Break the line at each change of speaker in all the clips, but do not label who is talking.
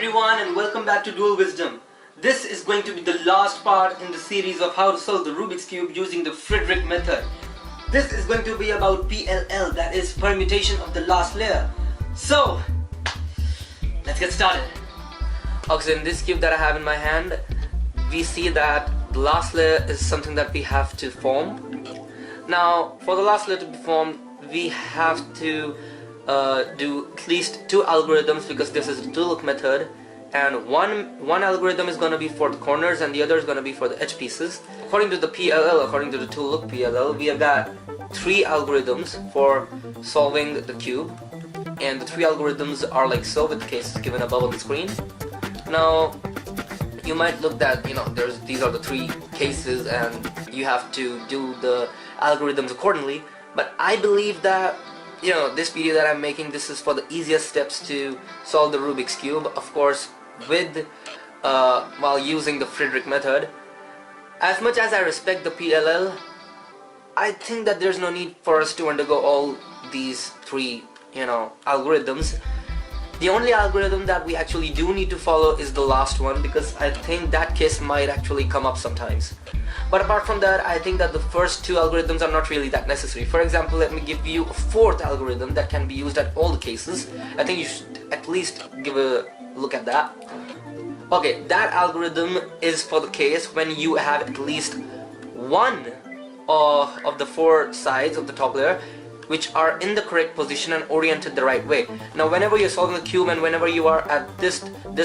everyone and welcome back to Dual Wisdom. This is going to be the last part in the series of how to solve the Rubik's Cube using the Fridrich Method. This is going to be about PLL, that is permutation of the last layer. So, let's get started. Okay, so in this cube that I have in my hand, we see that the last layer is something that we have to form. Now, for the last layer to be formed, we have to do at least two algorithms because this is the Look method, and one algorithm is going to be for the corners and the other is going to be for the edge pieces. According to the PLL, according to the tool Look PLL, we have got three algorithms for solving the cube, and the three algorithms are like so, with the cases given above on the screen. Now you might look that these are the three cases and you have to do the algorithms accordingly, but I believe that this video that I'm making, this is for the easiest steps to solve the Rubik's Cube, of course with while using the Fridrich method. As much as I respect the PLL, I think that there's no need for us to undergo all these three algorithms. The only algorithm that we actually do need to follow is the last one, because I think that case might actually come up sometimes. But apart from that, I think that the first two algorithms are not really that necessary. For example, let me give you a fourth algorithm that can be used at all the cases. I think you should at least give a look at that. Okay, that algorithm is for the case when you have at least one of the four sides of the top layer which are in the correct position and oriented the right way. Now whenever you're solving the cube and whenever you are at this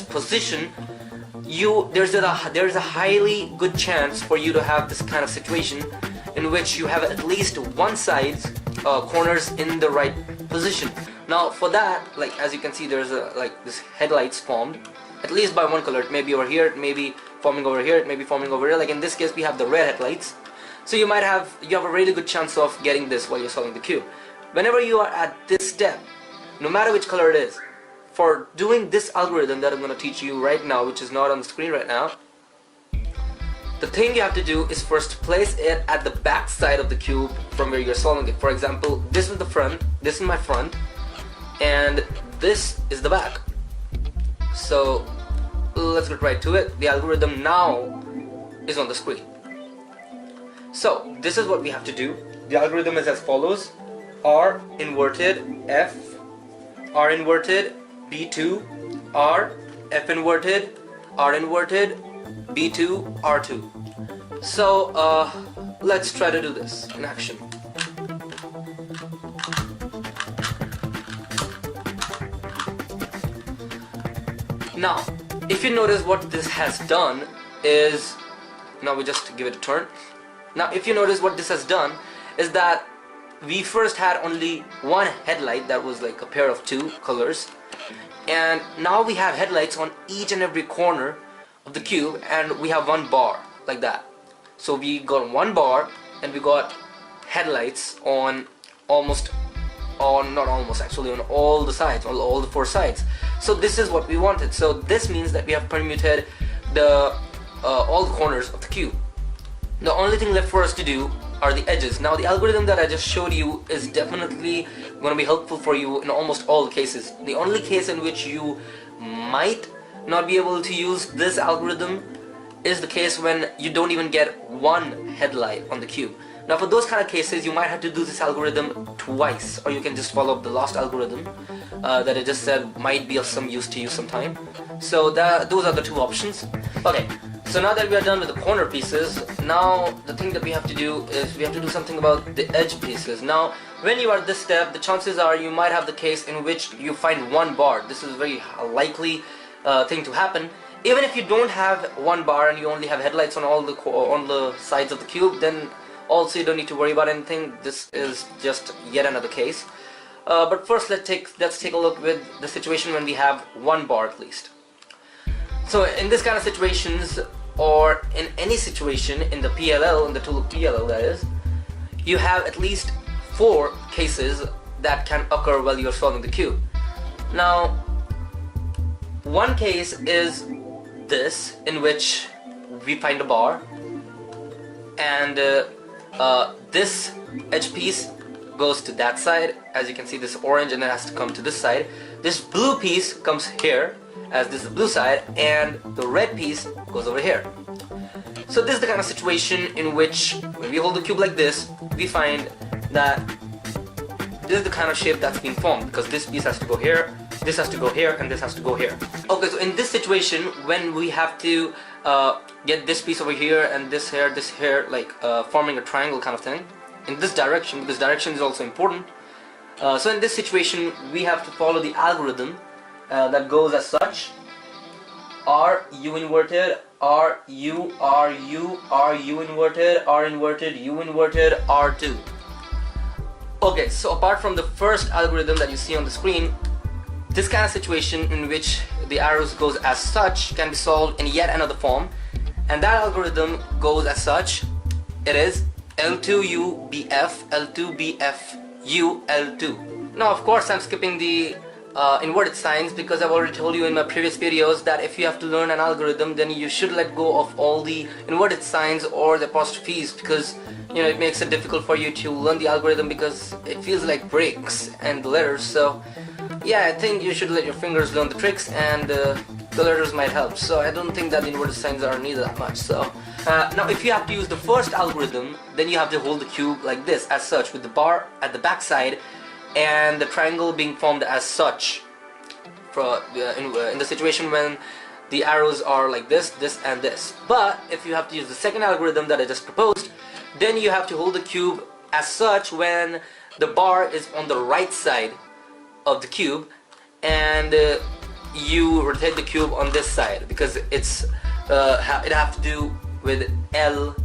position, there's a highly good chance for you to have this kind of situation in which you have at least one side's corners in the right position. Now for that, like as you can see, there's this headlights formed at least by one color. It may be over here, it may be forming over here, it may be forming over here. Like in this case we have the red headlights. So you have a really good chance of getting this while you're solving the cube. Whenever you are at this step, no matter which color it is, for doing this algorithm that I'm going to teach you right now, which is not on the screen right now, the thing you have to do is first place it at the back side of the cube from where you're solving it. For example, this is the front, this is my front, and this is the back. So let's get right to it. The algorithm now is on the screen. So this is what we have to do. The algorithm is as follows: R inverted F, R inverted B2, R, F inverted, R inverted, B2, R2. So let's try to do this in action. Now if you notice, what this has done is, now we just give it a turn. Now if you notice, what this has done is that we first had only one headlight that was like a pair of two colors, and now we have headlights on each and every corner of the cube, and we have one bar like that. So we got one bar and we got headlights on on all the sides, all the four sides. So this is what we wanted. So this means that we have permuted all the corners of the cube. The only thing left for us to do are the edges. Now the algorithm that I just showed you is definitely going to be helpful for you in almost all the cases. The only case in which you might not be able to use this algorithm is the case when you don't even get one headlight on the cube. Now for those kind of cases, you might have to do this algorithm twice, or you can just follow up the last algorithm that I just said might be of some use to you sometime. So those are the two options. Okay. So now that we are done with the corner pieces, now the thing that we have to do is we have to do something about the edge pieces. Now when you are at this step, the chances are you might have the case in which you find one bar. This is a very likely thing to happen. Even if you don't have one bar and you only have headlights on all the sides of the cube, then also you don't need to worry about anything. This is just yet another case. But first let's take a look with the situation when we have one bar at least. So in this kind of situations, or in any situation in the PLL, in the tool PLL that is, you have at least four cases that can occur while you're solving the cube. Now one case is this, in which we find a bar, and this edge piece goes to that side. As you can see, this orange, and it has to come to this side. This blue piece comes here, as this is the blue side, and the red piece goes over here. So this is the kind of situation in which when we hold the cube like this, we find that this is the kind of shape that's being formed, because this piece has to go here, this has to go here, and this has to go here. Okay, so in this situation, when we have to get this piece over here and this here, like forming a triangle kind of thing, in this direction is also important. So in this situation, we have to follow the algorithm that goes as such: R, U inverted, R, U, R, U, R, U inverted, R inverted, U inverted, R2. Okay, so apart from the first algorithm that you see on the screen, this kind of situation in which the arrows goes as such can be solved in yet another form, and that algorithm goes as such. It is L2U BF, L2 BF U, L2. Now of course I'm skipping the inverted signs, because I've already told you in my previous videos that if you have to learn an algorithm, then you should let go of all the inverted signs or the apostrophes, because you know it makes it difficult for you to learn the algorithm, because it feels like breaks and the letters. So yeah, I think you should let your fingers learn the tricks, and the letters might help. So I don't think that the inverted signs are needed that much. So now if you have to use the first algorithm, then you have to hold the cube like this, as such, with the bar at the back side and the triangle being formed as such, for in the situation when the arrows are like this, this and this. But if you have to use the second algorithm that I just proposed, then you have to hold the cube as such when the bar is on the right side of the cube, and you rotate the cube on this side, because it's it have to do with L,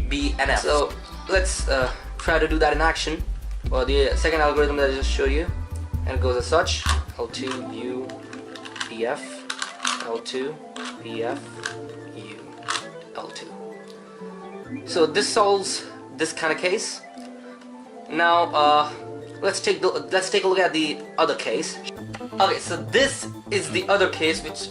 B and F. So let's try to do that in action. Well, the second algorithm that I just showed you, and it goes as such: L2 U BF, L2 BF U, L2. So this solves this kind of case. Now let's take a look at the other case. Okay, so this is the other case, which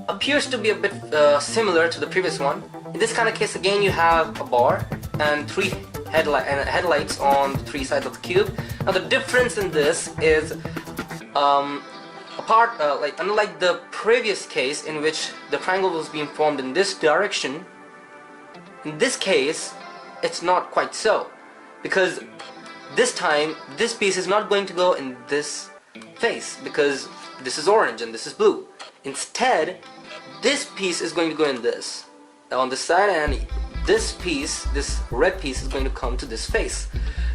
appears to be a bit similar to the previous one. In this kind of case, again, you have a bar and three headlights on the three sides of the cube. Now the difference in this is, unlike the previous case in which the triangle was being formed in this direction, in this case it's not quite so, because this time this piece is not going to go in this face, because this is orange and this is blue. Instead, this piece is going to go in this, on this side, and this piece, this red piece, is going to come to this face.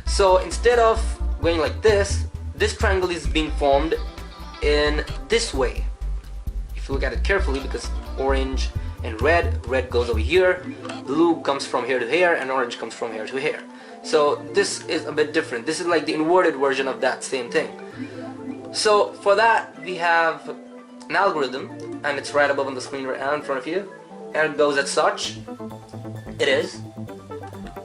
So instead of going like this, this triangle is being formed in this way, if you look at it carefully, because orange and red goes over here, blue comes from here to here, and orange comes from here to here. So this is a bit different. This is like the inverted version of that same thing. So for that, we have an algorithm, and it's right above on the screen right now in front of you, and it goes as such. It is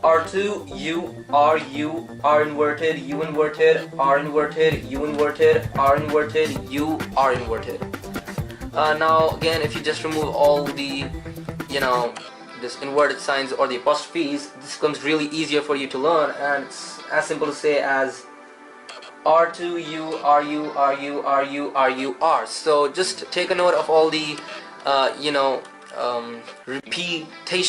R2 U R U R inverted U inverted R inverted U inverted R inverted U R inverted. Now again, if you just remove all the this inverted signs or the apostrophes, this becomes really easier for you to learn, and it's as simple to say as R2 U R U R U R U R U R. So just take a note of all the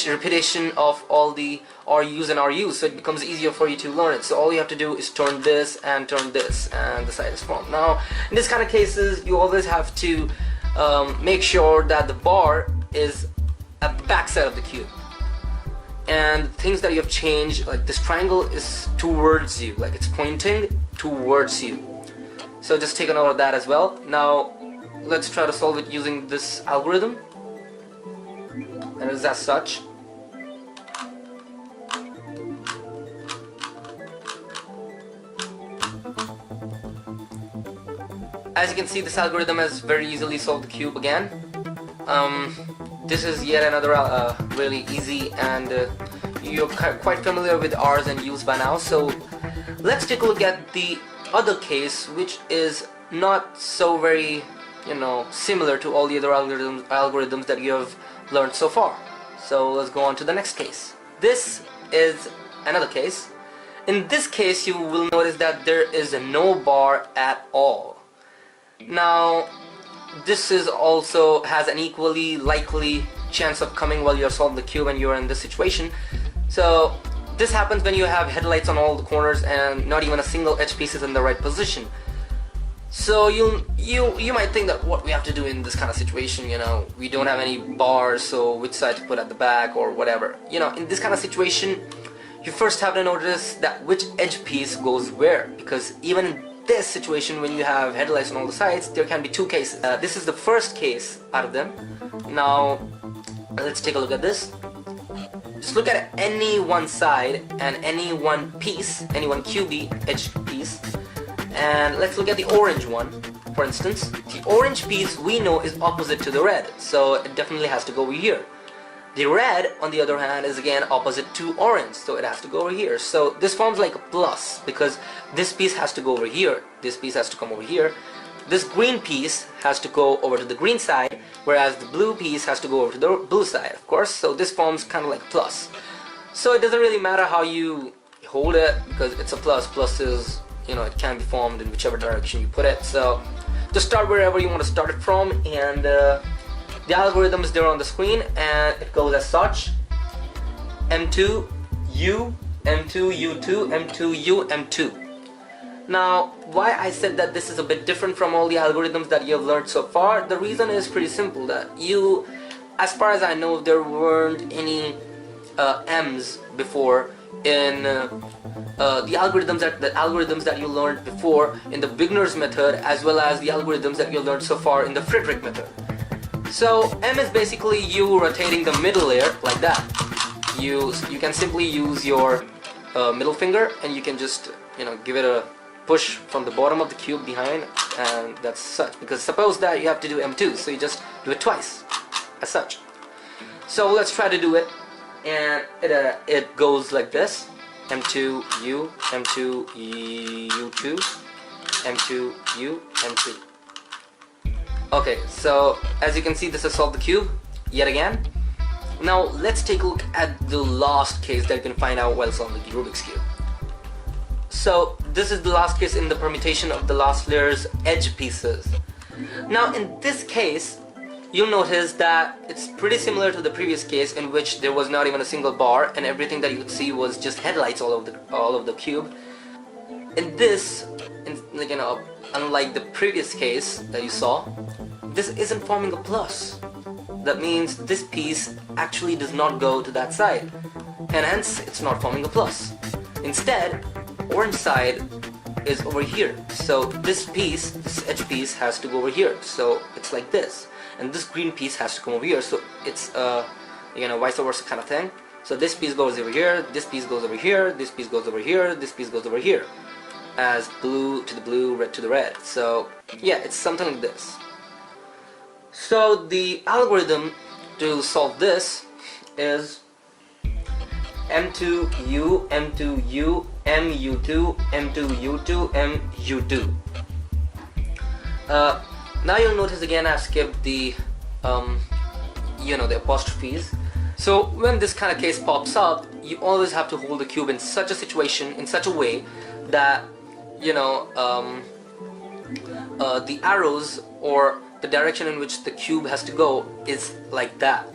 repetition of all the RUs and RUs, so it becomes easier for you to learn it. So all you have to do is turn this, and the side is formed. Now in this kind of cases, you always have to make sure that the bar is at the back side of the cube, and things that you have changed, like this triangle is towards you, like it's pointing towards you. So just take a note of that as well. Now let's try to solve it using this algorithm, and it is as such. As you can see, this algorithm has very easily solved the cube again. This is yet another really easy, and you're quite familiar with R's and U's by now. So let's take a look at the other case, which is not so very similar to all the other algorithms that you have learned so far. So let's go on to the next case. This is another case. In this case, you will notice that there is no bar at all. Now this is also has an equally likely chance of coming while you're solving the cube and you're in this situation. So this happens when you have headlights on all the corners and not even a single edge piece is in the right position. So you might think that what we have to do in this kind of situation, you know, we don't have any bars, so which side to put at the back or whatever. You know, in this kind of situation, you first have to notice that which edge piece goes where, because even in this situation, when you have headlights on all the sides, there can be two cases. This is the first case out of them. Now let's take a look at this. Just look at any one side and any one piece, any one QB edge piece, and let's look at the orange one. For instance, the orange piece we know is opposite to the red, so it definitely has to go over here. The red, on the other hand, is again opposite to orange, so it has to go over here. So this forms like a plus, because this piece has to go over here, this piece has to come over here. This green piece has to go over to the green side, whereas the blue piece has to go over to the blue side, of course. So this forms kind of like a plus. So it doesn't really matter how you hold it, because it's a plus. Plus is, you know, it can be formed in whichever direction you put it. So just start wherever you want to start it from, and the algorithm is there on the screen, and it goes as such: M2, U, M2, U2, M2, U, M2. Now, why I said that this is a bit different from all the algorithms that you have learned so far, the reason is pretty simple, that you, as far as I know, there weren't any M's before in the algorithms that you learned before in the beginner's method, as well as the algorithms that you learned so far in the Fridrich method. So M is basically you rotating the middle layer like that. You can simply use your middle finger, and you can just, you know, give it a push from the bottom of the cube behind, and that's such. Because suppose that you have to do M2, so you just do it twice, as such. So let's try to do it, and it goes like this: M2 U, M2 U2, M2 U, M2. Okay, so as you can see, this has solved the cube yet again. Now let's take a look at the last case that you can find out while solving the Rubik's cube. So this is the last case in the permutation of the last layer's edge pieces. Now in this case, you'll notice that it's pretty similar to the previous case, in which there was not even a single bar and everything that you could see was just headlights all over the cube. In this, like, you know, unlike the previous case that you saw, this isn't forming a plus. That means this piece actually does not go to that side, and hence it's not forming a plus. Instead, orange side is over here, so this piece, this edge piece, has to go over here, so it's like this, and this green piece has to come over here, so it's you know, vice versa kind of thing. So this piece goes over here, this piece goes over here, this piece goes over here, this piece goes over here, as blue to the blue, red to the red. So yeah, it's something like this. So the algorithm to solve this is M2U, M2U, MU2, M2U2, MU2. Now you'll notice again I've skipped the you know, the apostrophes. So when this kind of case pops up, you always have to hold the cube in such a situation, in such a way that, you know, the arrows or the direction in which the cube has to go is like that.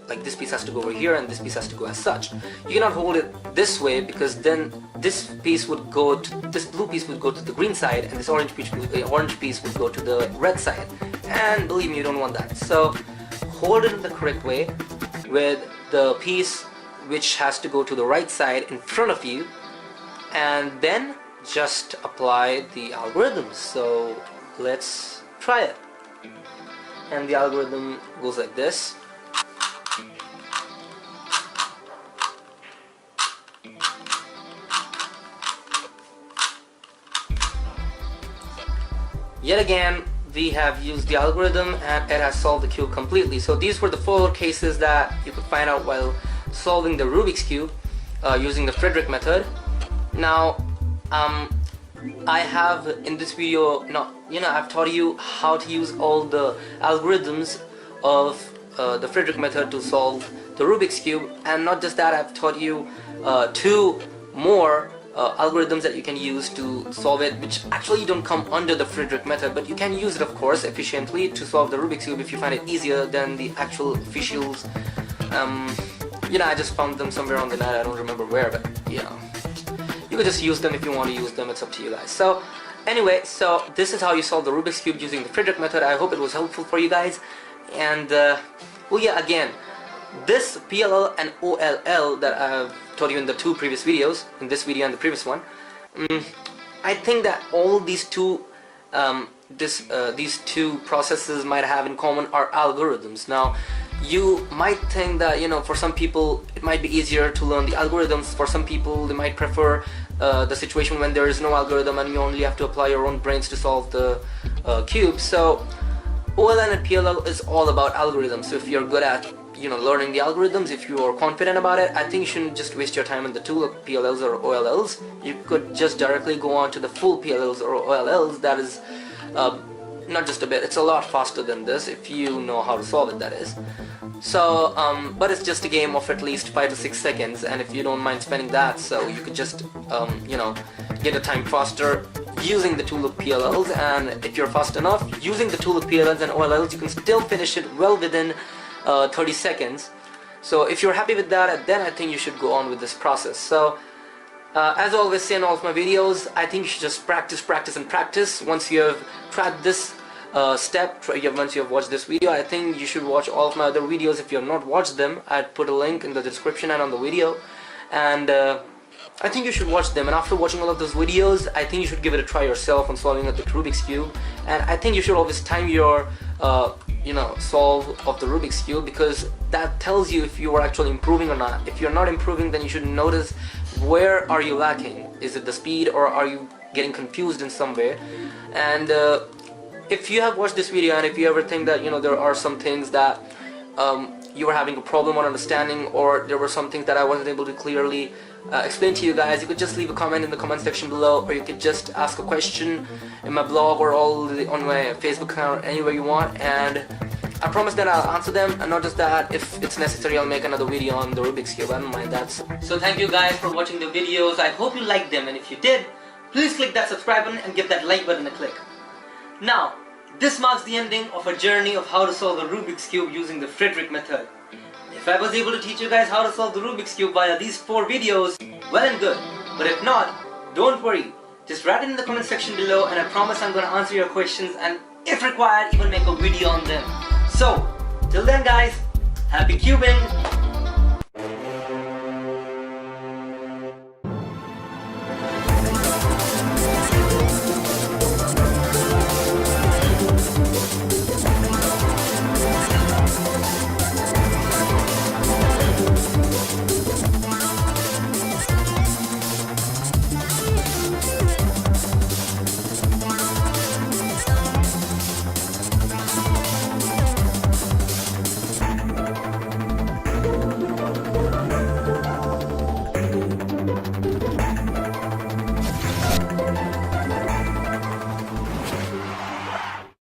Like this piece has to go over here and this piece has to go as such. You cannot hold it this way, because then this piece would go to, this blue piece would go to the green side, and this orange piece would go to the red side. And believe me, you don't want that. So hold it in the correct way, with the piece which has to go to the right side in front of you, and then just apply the algorithm. So let's try it. And the algorithm goes like this. Yet again, we have used the algorithm and it has solved the cube completely. So these were the 4 cases that you could find out while solving the Rubik's cube using the Fridrich method. Now, I have in this video, I've taught you how to use all the algorithms of the Fridrich method to solve the Rubik's cube, and not just that, I've taught you 2 more algorithms that you can use to solve it, which actually don't come under the Fridrich method, but you can use it of course efficiently to solve the Rubik's Cube if you find it easier than the actual officials. You know, I just found them somewhere on the net, I don't remember where, but you know, you could just use them if you want to use them, it's up to you guys. So anyway, so this is how you solve the Rubik's Cube using the Fridrich method. I hope it was helpful for you guys. And well, yeah, again, this PLL and OLL that I've told you in the two previous videos, in this video and the previous one, I think that all these two these two processes might have in common are algorithms. Now, you might think that, you know, for some people it might be easier to learn the algorithms. For some people, they might prefer the situation when there is no algorithm and you only have to apply your own brains to solve the cube. So OLL and PLL is all about algorithms. So if you're good at, you know, learning the algorithms, if you are confident about it, I think you shouldn't just waste your time on the two PLLs or OLLs. You could just directly go on to the full PLLs or OLLs. That is not just a bit, it's a lot faster than this if you know how to solve it, that is. So but it's just a game of at least 5 to 6 seconds, and if you don't mind spending that, so you could just you know, get a time faster using the two Look PLLs. And if you're fast enough using the two Look PLLs and OLLs, you can still finish it well within 30 seconds. So if you're happy with that, then I think you should go on with this process. So as I always say in all of my videos, I think you should just practice, practice and practice. Once you have tried this once you have watched this video, I think you should watch all of my other videos. If you have not watched them, I'd put a link in the description and on the video, and I think you should watch them. And after watching all of those videos, I think you should give it a try yourself on solving the Rubik's Cube. And I think you should always time your you know, solve of the Rubik's Cube, because that tells you if you are actually improving or not. If you're not improving, then you should notice where are you lacking. Is it the speed, or are you getting confused in some way? And if you have watched this video and if you ever think that, you know, there are some things that you were having a problem on understanding, or there were some things that I wasn't able to clearly explain to you guys, you could just leave a comment in the comment section below, or you could just ask a question in my blog or on my Facebook account, anywhere you want, and I promise that I'll answer them. And not just that, if it's necessary, I'll make another video on the Rubik's Cube. I don't mind that. So thank you guys for watching the videos. I hope you liked them, and if you did, please click that subscribe button and give that like button a click. Now, this marks the ending of a journey of how to solve the Rubik's Cube using the Fridrich method. If I was able to teach you guys how to solve the Rubik's Cube via these 4 videos, well and good. But if not, don't worry. Just write it in the comment section below, and I promise I'm going to answer your questions, and if required, even make a video on them. So, till then guys, happy cubing!